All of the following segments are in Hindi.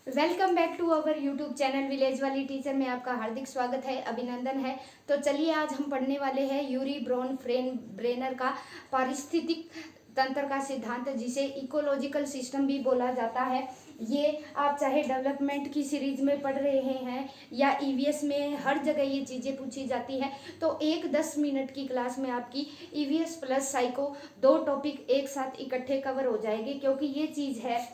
Welcome back to our YouTube channel village वाली टीचर में आपका हार्दिक स्वागत है, अभिनंदन है। तो चलिए आज हम पढ़ने वाले हैं यूरी ब्रॉन ब्रेनर का पारिस्थितिक तंत्र का सिद्धांत, जिसे इकोलॉजिकल सिस्टम भी बोला जाता है। ये आप चाहे डेवलपमेंट की सीरीज में पढ़ रहे हैं या ईवीएस में, हर जगह ये चीज़ें पूछी जाती है। तो एक 10 मिनट की क्लास में आपकी ईवीएस प्लस साइको दो टॉपिक एक साथ इकट्ठे कवर हो जाएंगे, क्योंकि ये चीज़ है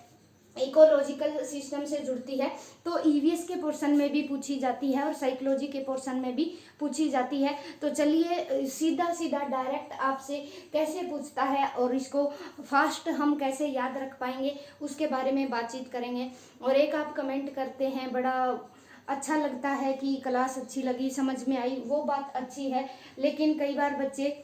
इकोलॉजिकल सिस्टम से जुड़ती है। तो ईवीएस के पोर्शन में भी पूछी जाती है और साइकोलॉजी के पोर्शन में भी पूछी जाती है। तो चलिए सीधा सीधा डायरेक्ट आपसे कैसे पूछता है और इसको फास्ट हम कैसे याद रख पाएंगे उसके बारे में बातचीत करेंगे। और एक आप कमेंट करते हैं, बड़ा अच्छा लगता है कि क्लास अच्छी लगी, समझ में आई, वो बात अच्छी है। लेकिन कई बार बच्चे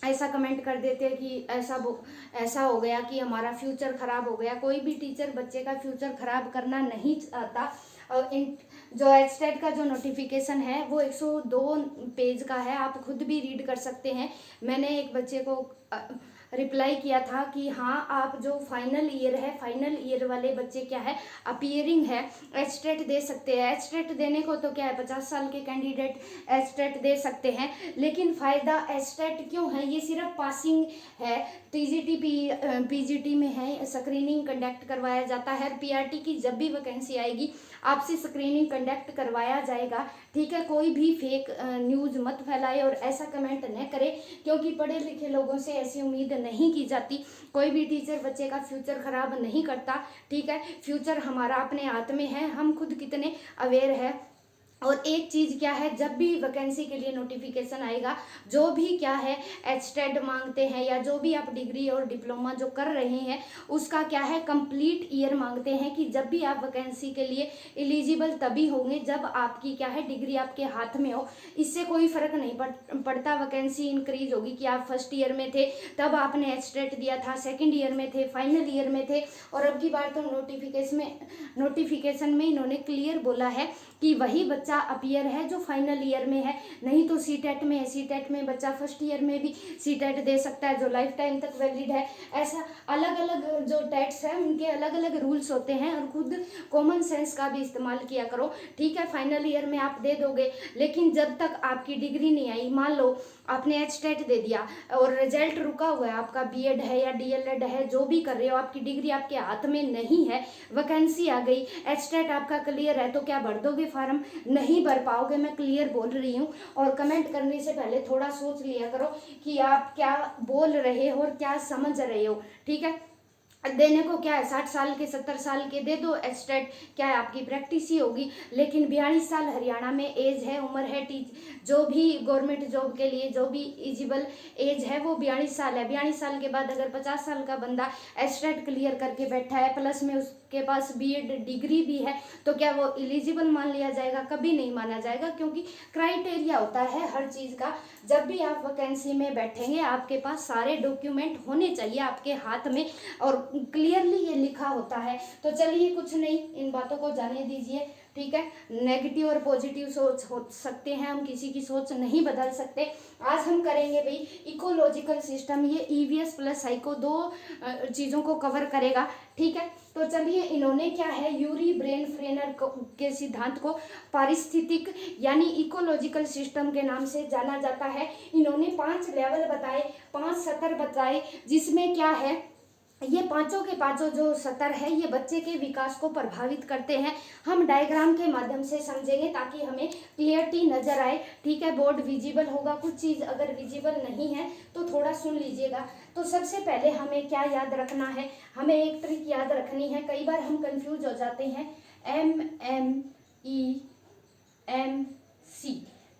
ऐसा कमेंट कर देते हैं कि ऐसा हो गया कि हमारा फ्यूचर ख़राब हो गया। कोई भी टीचर बच्चे का फ्यूचर ख़राब करना नहीं चाहता। और जो एचटेट का जो नोटिफिकेशन है वो 102 पेज का है, आप खुद भी रीड कर सकते हैं। मैंने एक बच्चे को रिप्लाई किया था कि हाँ, आप जो फाइनल ईयर है, फाइनल ईयर वाले बच्चे क्या है, अपीयरिंग है, एचटेट दे सकते हैं। एचटेट देने को तो क्या है, 50 साल के कैंडिडेट एचटेट दे सकते हैं। लेकिन फ़ायदा एचटेट क्यों है, ये सिर्फ पासिंग है। टीजीटी पीजीटी में है, स्क्रीनिंग कंडक्ट करवाया जाता है। पीआरटी की जब भी वैकेंसी आएगी आपसे स्क्रीनिंग कंडक्ट करवाया जाएगा, ठीक है। कोई भी फेक न्यूज़ मत फैलाए और ऐसा कमेंट न करे, क्योंकि पढ़े लिखे लोगों से ऐसी उम्मीद नहीं की जाती। कोई भी टीचर बच्चे का फ्यूचर ख़राब नहीं करता, ठीक है। फ्यूचर हमारा अपने हाथ में है, हम खुद कितने अवेयर है। और एक चीज़ क्या है, जब भी वैकेंसी के लिए नोटिफिकेशन आएगा, जो भी क्या है एचटेट मांगते हैं या जो भी आप डिग्री और डिप्लोमा जो कर रहे हैं उसका क्या है कंप्लीट ईयर मांगते हैं कि जब भी आप वैकेंसी के लिए एलिजिबल तभी होंगे जब आपकी क्या है डिग्री आपके हाथ में हो। इससे कोई फ़र्क नहीं पड़ता, वैकेंसी इंक्रीज होगी कि आप फर्स्ट ईयर में थे तब आपने एचटेट दिया था, सेकेंड ईयर में थे, फाइनल ईयर में थे। और अब की बार तो नोटिफिकेशन में इन्होंने क्लियर बोला है कि वही बच्चा अपीयर है जो फाइनल ईयर में है। नहीं तो सीटेट में है, सीटेट में बच्चा फर्स्ट ईयर में भी सीटेट दे सकता है जो लाइफ टाइम तक वैलिड है। ऐसा अलग अलग जो टेट्स है उनके अलग अलग रूल्स होते हैं, और खुद कॉमन सेंस का भी इस्तेमाल किया करो, ठीक है। फाइनल ईयर में आप दे दोगे, लेकिन जब तक आपकी डिग्री नहीं आई, मान लो आपने एचटेट दे दिया और रिजल्ट रुका हुआ है, आपका बीएड है या डीएलएड है, जो भी कर रहे हो, आपकी डिग्री आपके हाथ में नहीं है, वैकेंसी आ गई, एचटेट आपका क्लियर है, तो क्या भर दोगे फार्म? नहीं भर पाओगे, मैं क्लियर बोल रही हूँ। और कमेंट करने से पहले थोड़ा सोच लिया करो कि आप क्या बोल रहे हो और क्या समझ रहे हो, ठीक है। देने को क्या है, 60 साल के 70 साल के दे दो एचटेट, क्या है आपकी प्रैक्टिस ही होगी। लेकिन 42 साल हरियाणा में एज है, उम्र है, जो भी गवर्नमेंट जॉब के लिए जो भी एलिजिबल एज है वो 42 साल है। 42 साल के बाद अगर 50 साल का बंदा एचटेट क्लियर करके बैठा है, प्लस में उसके पास बीएड डिग्री भी है, तो क्या वो एलिजिबल मान लिया जाएगा? कभी नहीं माना जाएगा, क्योंकि क्राइटेरिया होता है हर चीज़ का। जब भी आप वैकेंसी में बैठेंगे आपके पास सारे डॉक्यूमेंट होने चाहिए आपके हाथ में, और क्लियरली ये लिखा होता है। तो चलिए कुछ नहीं, इन बातों को जाने दीजिए, ठीक है। नेगेटिव और पॉजिटिव सोच हो सकते हैं, हम किसी की सोच नहीं बदल सकते। आज हम करेंगे भाई इकोलॉजिकल सिस्टम, ये ईवीएस प्लस साइको दो चीज़ों को कवर करेगा, ठीक है। तो चलिए, इन्होंने क्या है यूरी ब्रेन फ्रेनर के सिद्धांत को पारिस्थितिक यानी इकोलॉजिकल सिस्टम के नाम से जाना जाता है। इन्होंने 5 लेवल बताए, 5 सतर बताए, जिसमें क्या है ये पांचों के पांचों जो सतर है ये बच्चे के विकास को प्रभावित करते हैं। हम डायग्राम के माध्यम से समझेंगे ताकि हमें क्लियरिटी नजर आए, ठीक है। बोर्ड विजिबल होगा, कुछ चीज़ अगर विजिबल नहीं है तो थोड़ा सुन लीजिएगा। तो सबसे पहले हमें क्या याद रखना है, हमें एक ट्रिक याद रखनी है। कई बार हम कंफ्यूज हो जाते हैं, MMEMC,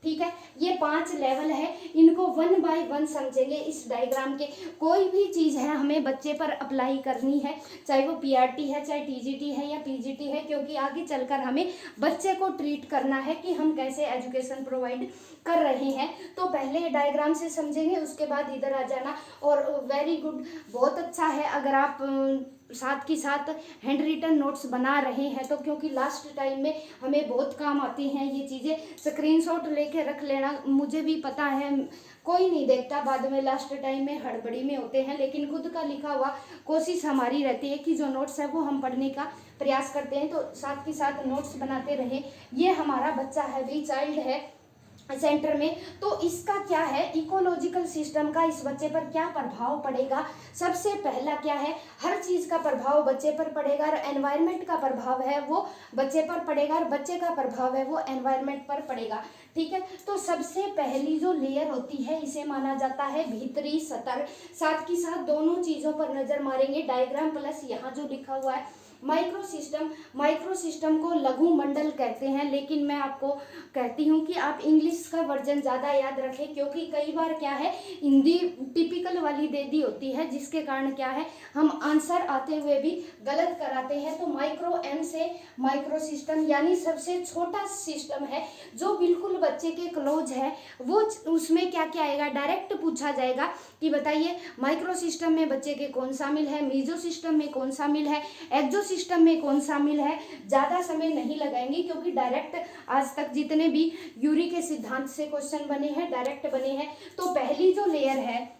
ठीक है। ये 5 लेवल है, इनको 1 बाय 1 समझेंगे। इस डायग्राम के कोई भी चीज़ है हमें बच्चे पर अप्लाई करनी है, चाहे वो पीआरटी है, चाहे टीजीटी है या पीजीटी है, क्योंकि आगे चलकर हमें बच्चे को ट्रीट करना है कि हम कैसे एजुकेशन प्रोवाइड कर रहे हैं। तो पहले डायग्राम से समझेंगे, उसके बाद इधर आ जाना। और वेरी गुड, बहुत अच्छा है अगर आप साथ के साथ हैंड रिटन नोट्स बना रहे हैं, तो क्योंकि लास्ट टाइम में हमें बहुत काम आती हैं ये चीज़ें। स्क्रीनशॉट लेके रख लेना, मुझे भी पता है कोई नहीं देखता, बाद में लास्ट टाइम में हड़बड़ी में होते हैं, लेकिन खुद का लिखा हुआ कोशिश हमारी रहती है कि जो नोट्स है वो हम पढ़ने का प्रयास करते हैं, तो साथ के साथ नोट्स बनाते रहें। ये हमारा बच्चा है भी, चाइल्ड है सेंटर में, तो इसका क्या है, इकोलॉजिकल सिस्टम का इस बच्चे पर क्या प्रभाव पड़ेगा। सबसे पहला क्या है, हर चीज़ का प्रभाव बच्चे पर पड़ेगा, और एनवायरनमेंट का प्रभाव है वो बच्चे पर पड़ेगा, और बच्चे का प्रभाव है वो एनवायरनमेंट पर पड़ेगा। ठीक है, तो सबसे पहली जो लेयर होती है इसे माना जाता है भीतरी सतर। साथ के साथ दोनों चीज़ों पर नजर मारेंगे, डायग्राम प्लस यहाँ जो लिखा हुआ है माइक्रो सिस्टम। माइक्रो सिस्टम को लघु मंडल कहते हैं, लेकिन मैं आपको कहती हूँ कि आप इंग्लिश का वर्जन ज़्यादा याद रखें, क्योंकि कई बार क्या है हिंदी टिपिकल वाली दे दी होती है, जिसके कारण क्या है हम आंसर आते हुए भी गलत कराते हैं। तो माइक्रो एम से माइक्रो सिस्टम यानी सबसे छोटा सिस्टम है जो बिल्कुल बच्चे के क्लोज है, वो उसमें क्या क्या आएगा, डायरेक्ट पूछा जाएगा कि बताइए माइक्रो सिस्टम में बच्चे के कौन शामिल है, मीजो सिस्टम में कौन शामिल है, एक्सो सिस्टम में कौन शामिल है। ज़्यादा समय नहीं लगाएंगे, क्योंकि डायरेक्ट आज तक जितने भी यूरी के सिद्धांत से क्वेश्चन बने हैं डायरेक्ट बने हैं। तो पहली जो लेयर है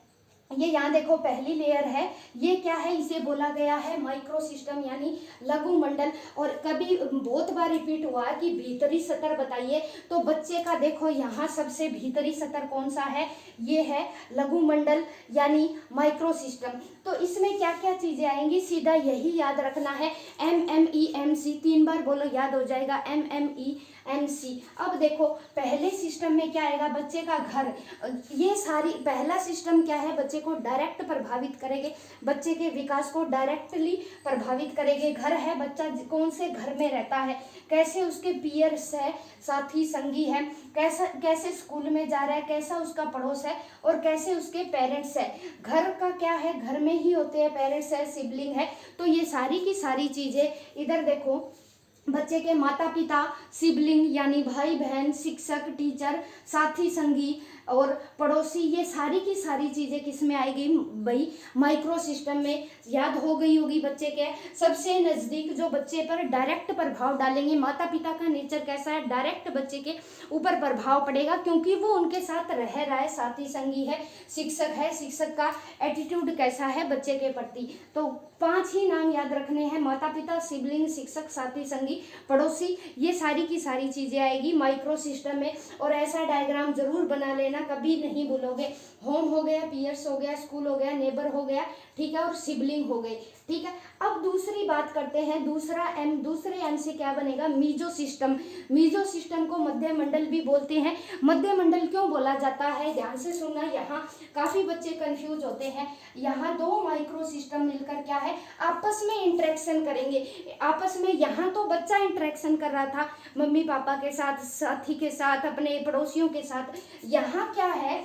ये यहाँ देखो, पहली लेयर है, ये क्या है, इसे बोला गया है माइक्रो सिस्टम यानी लघु मंडल। और कभी बहुत बार रिपीट हुआ कि भीतरी सतर बताइए, तो बच्चे का देखो यहाँ सबसे भीतरी सतर कौन सा है, ये है लघु मंडल यानी माइक्रो सिस्टम। तो इसमें क्या क्या चीजें आएंगी, सीधा यही याद रखना है, MMEMC 3 बार बोलो, याद हो जाएगा MMEMC। अब देखो पहले सिस्टम में क्या आएगा, बच्चे का घर। ये सारी पहला सिस्टम क्या है, बच्चे को डायरेक्ट प्रभावित करेंगे, बच्चे के विकास को डायरेक्टली प्रभावित करेंगे। घर है, बच्चा कौन से घर में रहता है, कैसे उसके पीयर्स है, साथी संगी है, कैसे स्कूल में जा रहा है, कैसा उसका पड़ोस है, और कैसे उसके पेरेंट्स है। घर का क्या है, घर में ही होते हैं, पेरेंट्स है, सिबलिंग है। तो ये सारी की सारी चीजें इधर देखो, बच्चे के माता पिता, सिबलिंग यानी भाई बहन, शिक्षक, टीचर, साथी संगी और पड़ोसी, ये सारी की सारी चीज़ें किस में आएगी भाई, माइक्रो सिस्टम में। याद हो गई होगी बच्चे के सबसे नज़दीक जो बच्चे पर डायरेक्ट प्रभाव डालेंगे, माता पिता का नेचर कैसा है, डायरेक्ट बच्चे के ऊपर प्रभाव पड़ेगा, क्योंकि वो उनके साथ रह रहा है, साथी संगी है, शिक्षक है, शिक्षक का एटीट्यूड कैसा है बच्चे के प्रति। तो 5 ही नाम याद रखने हैं, माता पिता, सिबलिंग, शिक्षक, साथी संगी, पड़ोसी, ये सारी की सारी चीज़ें आएगी माइक्रो सिस्टम में। और ऐसा डायग्राम जरूर बना लेना, कभी नहीं भूलोगे। होम हो गया, पीयर्स हो गया, स्कूल हो गया, नेबर हो गया, ठीक है, और सिबलिंग हो गई। ठीक है, अब दूसरी बात करते हैं, दूसरे एम से क्या बनेगा, मीजो सिस्टम। मीजो सिस्टम को मध्य मंडल भी बोलते हैं। मध्य मंडल क्यों बोला जाता है, ध्यान से सुनना, यहाँ काफी बच्चे कंफ्यूज होते हैं। यहाँ 2 माइक्रो सिस्टम मिलकर क्या है, आपस में इंटरेक्शन करेंगे। आपस में यहाँ तो बच्चा इंटरेक्शन कर रहा था मम्मी पापा के साथ, साथी के साथ, अपने पड़ोसियों के साथ। यहाँ क्या है,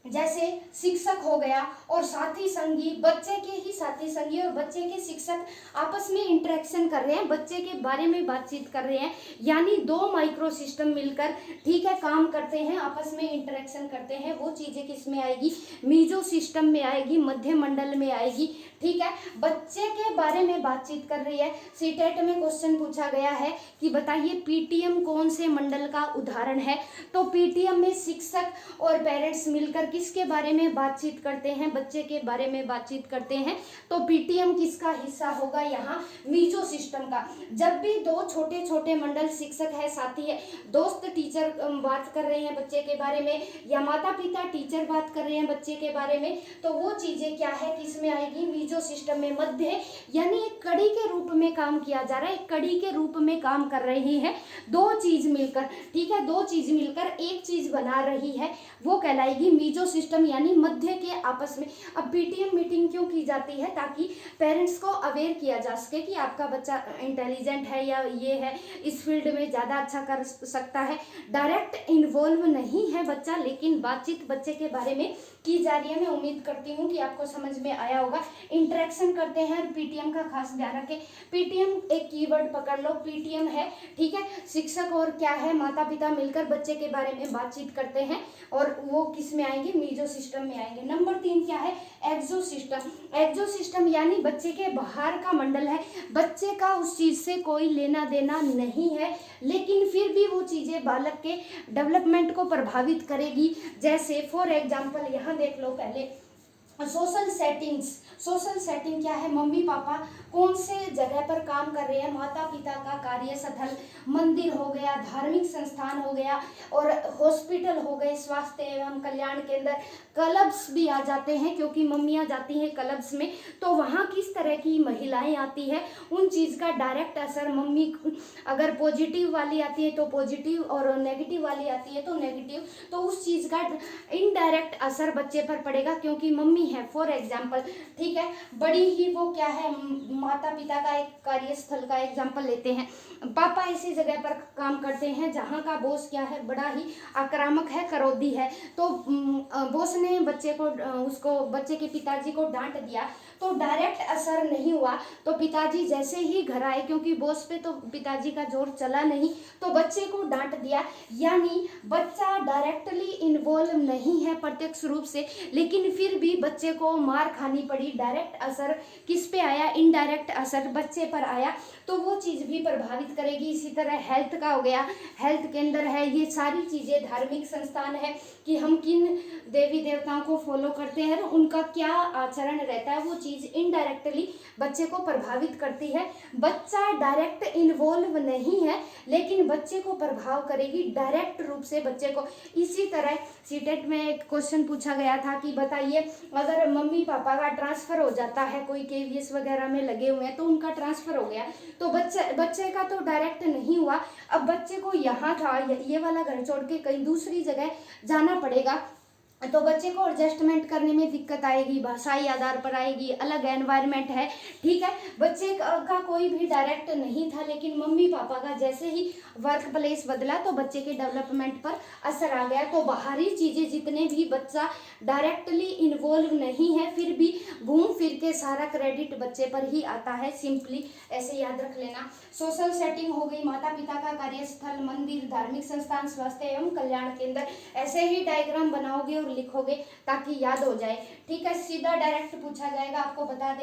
जैसे शिक्षक हो गया और साथी संगी, बच्चे के ही साथी संगी और बच्चे के शिक्षक आपस में इंटरेक्शन कर रहे हैं, बच्चे के बारे में बातचीत कर रहे हैं, यानी 2 माइक्रो सिस्टम मिलकर, ठीक है, काम करते हैं, आपस में इंटरेक्शन करते हैं। वो चीजें किस में आएगी, मीजो सिस्टम में आएगी, मध्य मंडल में आएगी। ठीक है, बच्चे के बारे में बातचीत कर रही है। सीटेट में क्वेश्चन पूछा गया है कि बताइए पीटीएम कौन से मंडल का उदाहरण है। तो पीटीएम में शिक्षक और पेरेंट्स मिलकर किसके बारे में बातचीत करते हैं, बच्चे के बारे में बातचीत करते हैं। तो पीटीएम किसका हिस्सा होगा, यहाँ मीजो सिस्टम का। जब भी 2 छोटे छोटे मंडल, शिक्षक है, साथी है, दोस्त टीचर बात कर रहे हैं बच्चे के बारे में, या माता पिता टीचर बात कर रहे हैं बच्चे के बारे में, तो वो चीजें क्या है, किस में आएगी, मीजो सिस्टम में। मध्य यानी एक कड़ी के रूप में काम किया जा रहा है, एक कड़ी के रूप में काम कर रही है 2 चीज मिलकर। ठीक है, 2 चीज मिलकर एक चीज बना रही है, वो कहलाएगी मीजो सिस्टम यानी मध्य के आपस में। अब पीटीएम मीटिंग क्यों की जाती है, ताकि पेरेंट्स को अवेयर किया जा सके कि आपका बच्चा इंटेलिजेंट है या ये है, इस फील्ड में ज़्यादा अच्छा कर सकता है। डायरेक्ट इन्वॉल्व नहीं है बच्चा, लेकिन बातचीत बच्चे के बारे में की जा रही है। मैं उम्मीद करती हूँ कि आपको समझ में आया होगा। इंटरेक्शन करते हैं। और पीटीएम का खास ध्यान रखें, पीटीएम एक कीवर्ड पकड़ लो, पीटीएम है, ठीक है, शिक्षक और क्या है, माता पिता मिलकर बच्चे के बारे में बातचीत करते हैं और वो किस में आएंगे, मीजो सिस्टम में आएंगे। नंबर 3 क्या है, एक्सो सिस्टम। एक्सो सिस्टम यानी बच्चे के बाहर का मंडल है, बच्चे का उस चीज से कोई लेना देना नहीं है, लेकिन फिर भी वो चीजें बालक के डेवलपमेंट को प्रभावित करेगी। जैसे फॉर एग्जाम्पल यहाँ देख लो पहले, सोशल सेटिंग्स। सोशल सेटिंग क्या है, मम्मी पापा कौन से जगह पर काम कर रहे हैं, माता पिता का कार्यस्थल, मंदिर हो गया, धार्मिक संस्थान हो गया, और हॉस्पिटल हो गए, स्वास्थ्य एवं कल्याण केंद्र, क्लब्स भी आ जाते हैं क्योंकि मम्मियाँ जाती हैं क्लब्स में, तो वहाँ किस तरह की महिलाएं आती है, उन चीज़ का डायरेक्ट असर मम्मी, अगर पॉजिटिव वाली आती है तो पॉजिटिव और नेगेटिव वाली आती है तो नेगेटिव, तो उस चीज़ का इनडायरेक्ट असर बच्चे पर पड़ेगा क्योंकि मम्मी है। फॉर एग्जाम्पल, ठीक है, बड़ी ही वो क्या है, माता पिता का एक कार्यस्थल का एग्जाम्पल लेते हैं, पापा ऐसी जगह पर काम करते हैं जहाँ का बॉस क्या है, बड़ा ही आक्रामक है, क्रोधी है, तो बॉस ने बच्चे को उसको बच्चे के पिताजी को डांट दिया तो डायरेक्ट असर नहीं हुआ, तो पिताजी जैसे ही घर आए, क्योंकि बॉस पे तो पिताजी का जोर चला नहीं, तो बच्चे को डांट दिया, यानी बच्चा डायरेक्टली इन्वॉल्व नहीं है प्रत्यक्ष रूप से, लेकिन फिर भी बच्चे को मार खानी पड़ी, डायरेक्ट असर किस पे आया, इनडायरेक्ट असर बच्चे पर आया, तो वो चीज़ भी प्रभावित करेगी। इसी तरह हेल्थ का हो गया, हेल्थ केंद्र है, ये सारी चीज़ें, धार्मिक संस्थान है कि हम किन देवी देवताओं को फॉलो करते हैं, उनका क्या आचरण रहता है, वो चीज़ इनडायरेक्टली बच्चे को प्रभावित करती है। बच्चा डायरेक्ट इन्वॉल्व नहीं है लेकिन बच्चे को प्रभाव करेगी डायरेक्ट रूप से बच्चे को। इसी तरह सीटेट में एक क्वेश्चन पूछा गया था कि बताइए, अगर मम्मी पापा का ट्रांसफ़र हो जाता है, कोई केवीएस वगैरह में लगे हुए हैं तो उनका ट्रांसफ़र हो गया, तो बच्चे का तो डायरेक्ट नहीं हुआ, अब बच्चे को यहाँ था ये वाला घर छोड़ के कहीं दूसरी जगह जाना पड़ेगा, तो बच्चे को एडजस्टमेंट करने में दिक्कत आएगी, भाषाई आधार पर आएगी, अलग एनवायरनमेंट है, ठीक है, बच्चे का कोई भी डायरेक्ट नहीं था, लेकिन मम्मी पापा का जैसे ही वर्क प्लेस बदला तो बच्चे के डेवलपमेंट पर असर आ गया। तो बाहरी चीज़ें जितने भी बच्चा डायरेक्टली इन्वॉल्व नहीं है, फिर भी घूम फिर के सारा क्रेडिट बच्चे पर ही आता है, सिंपली ऐसे याद रख लेना। सोशल सेटिंग हो गई, माता पिता का कार्यस्थल, मंदिर, धार्मिक संस्थान, स्वास्थ्य एवं कल्याण केंद्र, ऐसे ही डायग्राम बनाओगे लिखोगे ताकि याद हो जाए, ठीक है। सीधा डायरेक्ट पूछा जाएगा, आपको बता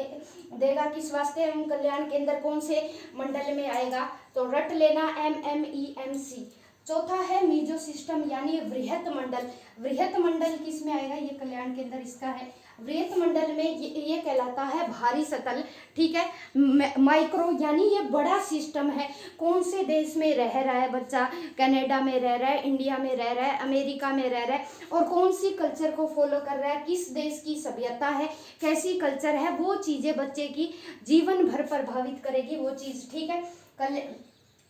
देगा कि स्वास्थ्य एवं कल्याण केंद्र कौन से मंडल में आएगा, तो रट लेना MMEMC। चौथा है मीजो सिस्टम यानी वृहत मंडल। वृहत मंडल किस में आएगा, ये कल्याण केंद्र इसका है। वृहत मंडल में ये कहलाता है भारी सतल, ठीक है। माइक्रो यानी ये बड़ा सिस्टम है, कौन से देश में रह रहा है बच्चा, कनाडा में रह रहा है, इंडिया में रह रहा है, अमेरिका में रह रहा है, और कौन सी कल्चर को फॉलो कर रहा है, किस देश की सभ्यता है, कैसी कल्चर है, वो चीज़ें बच्चे की जीवन भर प्रभावित करेगी वो चीज़, ठीक है।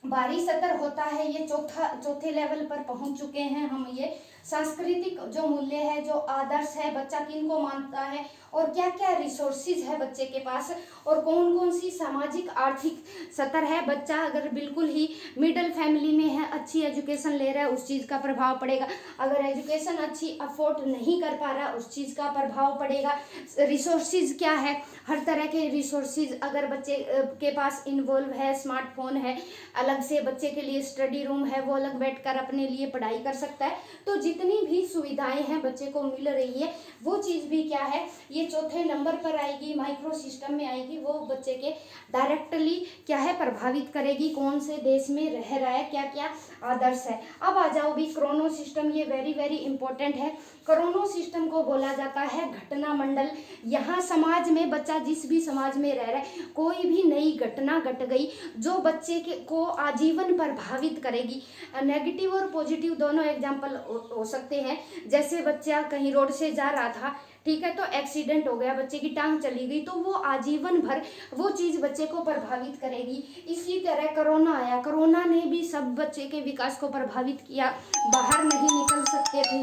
भारी सतर होता है, ये चौथे लेवल पर पहुंच चुके हैं हम। ये सांस्कृतिक जो मूल्य है, जो आदर्श है, बच्चा किन को मानता है और क्या क्या रिसोर्सेज है बच्चे के पास, और कौन कौन सी सामाजिक आर्थिक स्तर है। बच्चा अगर बिल्कुल ही मिडिल फैमिली में है, अच्छी एजुकेशन ले रहा है, उस चीज़ का प्रभाव पड़ेगा। अगर एजुकेशन अच्छी अफोर्ड नहीं कर पा रहा, उस चीज़ का प्रभाव पड़ेगा। रिसोर्सेज क्या है, हर तरह के रिसोर्सेज अगर बच्चे के पास इन्वॉल्व है, स्मार्टफोन है, अलग से बच्चे के लिए स्टडी रूम है, वो अलग बैठकर अपने लिए पढ़ाई कर सकता है, तो जितनी भी सुविधाएं हैं बच्चे को मिल रही है, वो चीज़ भी क्या है, ये चौथे नंबर पर आएगी, माइक्रो सिस्टम में आएगी, वो बच्चे के डायरेक्टली क्या है प्रभावित करेगी, कौन से देश में रह रहा है, क्या क्या आदर्श है। अब आ जाओ भी क्रोनो सिस्टम, ये वेरी वेरी इंपॉर्टेंट है। क्रोनो सिस्टम को बोला जाता है घटना मंडल। यहाँ समाज में बच्चा जिस भी समाज में रह रहा है, कोई भी नई घटना घट गई जो बच्चे को आजीवन प्रभावित करेगी। नेगेटिव और पॉजिटिव दोनों एग्जाम्पल हो सकते हैं। जैसे बच्चा कहीं रोड से जा रहा था, ठीक है, तो एक्सीडेंट हो गया, बच्चे की टांग चली गई, तो वो आजीवन भर वो चीज़ बच्चे को प्रभावित करेगी। इसी तरह कोरोना आया, कोरोना ने भी सब बच्चे के विकास को प्रभावित किया, बाहर नहीं निकल सकते थे।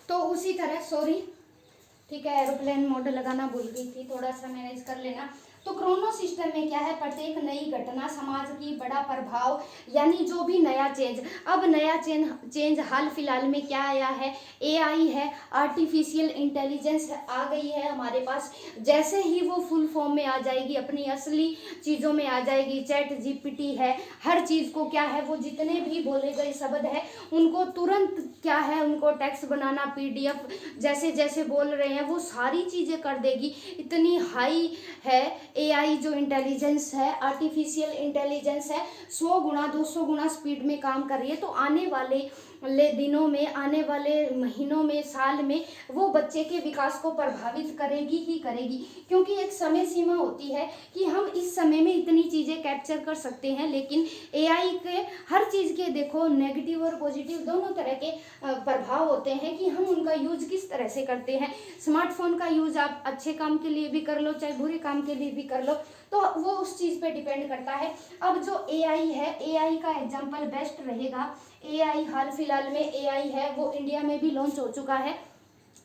तो उसी तरह, सॉरी, ठीक है, एरोप्लेन मोड लगाना भूल गई थी, थोड़ा सा मैनेज कर लेना। तो क्रोनो सिस्टम में क्या है, प्रत्येक नई घटना समाज की बड़ा प्रभाव, यानी जो भी नया चेंज, अब नया चेंज हाल फिलहाल में क्या आया है, एआई है, आर्टिफिशियल इंटेलिजेंस आ गई है हमारे पास। जैसे ही वो फुल फॉर्म में आ जाएगी, अपनी असली चीज़ों में आ जाएगी, चैट जीपीटी है, हर चीज़ को क्या है, वो जितने भी बोले गए शब्द है उनको तुरंत क्या है, उनको टेक्स्ट बनाना, पीडीएफ जैसे जैसे बोल रहे हैं वो सारी चीज़ें कर देगी। इतनी हाई है एआई जो इंटेलिजेंस है, आर्टिफिशियल इंटेलिजेंस है, 100 गुना 200 गुना स्पीड में काम कर रही है। तो आने वाले दिनों में, आने वाले महीनों में, साल में वो बच्चे के विकास को प्रभावित करेगी ही करेगी, क्योंकि एक समय सीमा होती है कि हम इस समय में इतनी चीज़ें कैप्चर कर सकते हैं। लेकिन एआई के हर चीज़ के देखो नेगेटिव और पॉजिटिव दोनों तरह के प्रभाव होते हैं कि हम उनका यूज किस तरह से करते हैं। स्मार्टफोन का यूज आप अच्छे काम के लिए भी कर लो, चाहे बुरे काम के लिए भी कर लो, तो वो उस चीज़ पे डिपेंड करता है। अब जो एआई है, एआई का एग्जांपल बेस्ट रहेगा। एआई हाल फिलहाल में एआई है वो इंडिया में भी लॉन्च हो चुका है।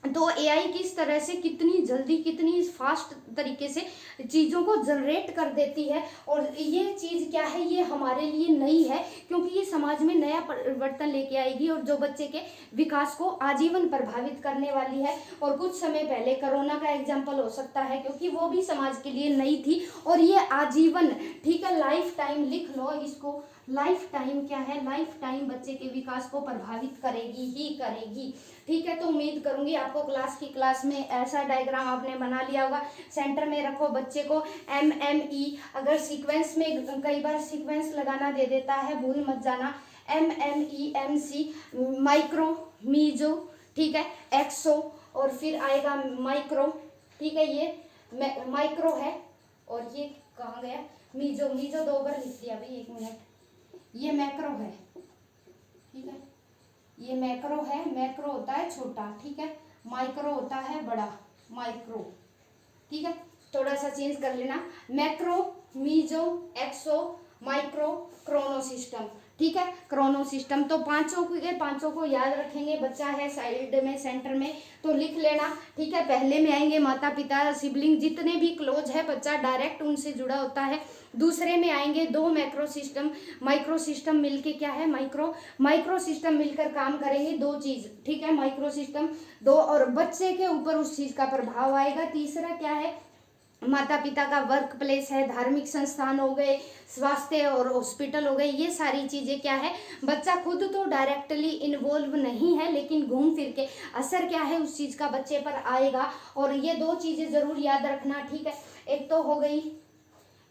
तो एआई किस तरह से कितनी जल्दी, कितनी फास्ट तरीके से चीज़ों को जनरेट कर देती है। और ये चीज़ क्या है, ये हमारे लिए नई है, क्योंकि ये समाज में नया परिवर्तन लेके आएगी और जो बच्चे के विकास को आजीवन प्रभावित करने वाली है। और कुछ समय पहले कोरोना का एग्जाम्पल हो सकता है, क्योंकि वो भी समाज के लिए नई थी, और ये आजीवन, ठीक है, लाइफ टाइम लिख लो इसको, लाइफ टाइम क्या है, लाइफ टाइम बच्चे के विकास को प्रभावित करेगी ही करेगी। ठीक है, तो उम्मीद करूंगी आपको क्लास में ऐसा डायग्राम आपने बना लिया होगा। सेंटर में रखो बच्चे को MME, अगर सीक्वेंस में कई बार सीक्वेंस लगाना दे देता है, भूल मत जाना, MMEMC, माइक्रो, मीजो, ठीक है, एक्सो, और फिर आएगा माइक्रो, ठीक है, ये माइक्रो है, और ये कहाँ गया, मीजो, मीजो 2 बार लिख दिया भाई, 1 मिनट, ये मैक्रो है, ठीक है, ये मैक्रो है, मैक्रो होता है छोटा, ठीक है, माइक्रो होता है बड़ा, माइक्रो, ठीक है, थोड़ा सा चेंज कर लेना, मैक्रो, मीजो, एक्सो, माइक्रो, क्रोनो सिस्टम, ठीक है, क्रोनो सिस्टम। तो पांचों को याद रखेंगे, बच्चा है साइड में, सेंटर में, तो लिख लेना, ठीक है। पहले में आएंगे माता पिता, सिबलिंग, जितने भी क्लोज है बच्चा डायरेक्ट उनसे जुड़ा होता है। दूसरे में आएंगे 2 माइक्रो सिस्टम मिलके क्या है, माइक्रो सिस्टम मिलकर काम करेंगे, 2 चीज, ठीक है, माइक्रो सिस्टम 2, और बच्चे के ऊपर उस चीज का प्रभाव आएगा। तीसरा क्या है, माता पिता का वर्क प्लेस है, धार्मिक संस्थान हो गए, स्वास्थ्य और हॉस्पिटल हो गए, ये सारी चीज़ें क्या है, बच्चा खुद तो डायरेक्टली इन्वॉल्व नहीं है, लेकिन घूम फिर के असर क्या है उस चीज़ का बच्चे पर आएगा। और ये 2 चीज़ें ज़रूर याद रखना, ठीक है। एक तो हो गई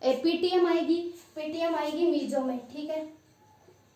पीटीएम आएगी मीजो में, ठीक है,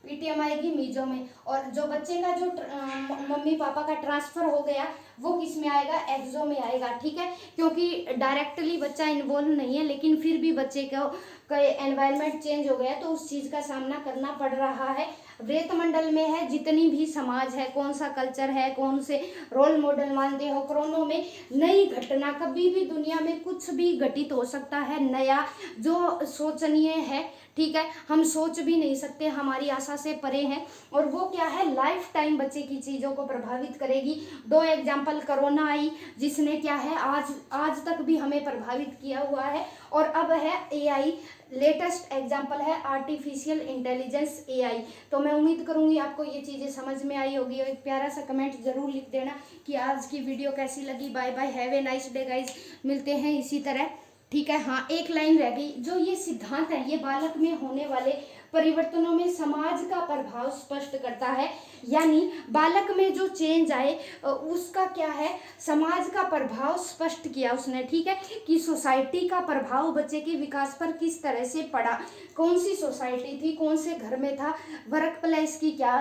पीटीएम आएगी मीजो में, और जो बच्चे का जो मम्मी पापा का ट्रांसफर हो गया वो किस में आएगा, एक्सो में आएगा, ठीक है, क्योंकि डायरेक्टली बच्चा इन्वॉल्व नहीं है, लेकिन फिर भी बच्चे को एनवायरनमेंट चेंज हो गया तो उस चीज़ का सामना करना पड़ रहा है। वृत्त मंडल में है जितनी भी समाज है, कौन सा कल्चर है, कौन से रोल मॉडल मानते हो। क्रोनो में नई घटना, कभी भी दुनिया में कुछ भी घटित हो सकता है नया, जो सोचनीय है, ठीक है, हम सोच भी नहीं सकते, हमारी आशा से परे हैं, और वो क्या है, लाइफ टाइम बच्चे की चीज़ों को प्रभावित करेगी। 2 एग्जाम्पल, कोरोना आई जिसने क्या है आज तक भी हमें प्रभावित किया हुआ है, और अब है एआई, लेटेस्ट एग्जाम्पल है आर्टिफिशियल इंटेलिजेंस एआई। तो मैं उम्मीद करूंगी आपको ये चीज़ें समझ में आई होगी, और एक प्यारा सा कमेंट जरूर लिख देना कि आज की वीडियो कैसी लगी। Bye bye, have a nice day guys, मिलते हैं इसी तरह, ठीक है। हाँ, एक लाइन रह गई, जो ये सिद्धांत है ये बालक में होने वाले परिवर्तनों में समाज का प्रभाव स्पष्ट करता है, यानी बालक में जो चेंज आए उसका क्या है, समाज का प्रभाव स्पष्ट किया उसने, ठीक है, कि सोसाइटी का प्रभाव बच्चे के विकास पर किस तरह से पड़ा, कौन सी सोसाइटी थी, कौन से घर में था, वर्क प्लेस की क्या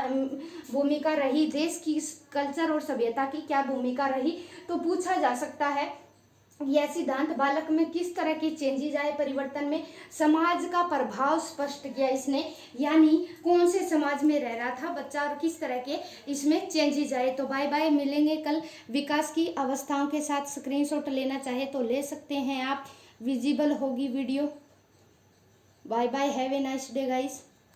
भूमिका रही, देश की कल्चर और सभ्यता की क्या भूमिका रही। तो पूछा जा सकता है यह सिद्धांत बालक में किस तरह के चेंजेस आए, परिवर्तन में समाज का प्रभाव स्पष्ट किया इसने, यानी कौन से समाज में रह रहा था बच्चा और किस तरह के इसमें चेंजेस आए। तो बाय बाय, मिलेंगे कल विकास की अवस्थाओं के साथ। स्क्रीनशॉट लेना चाहे तो ले सकते हैं आप, विजिबल होगी video. Bye bye, have a nice day guys.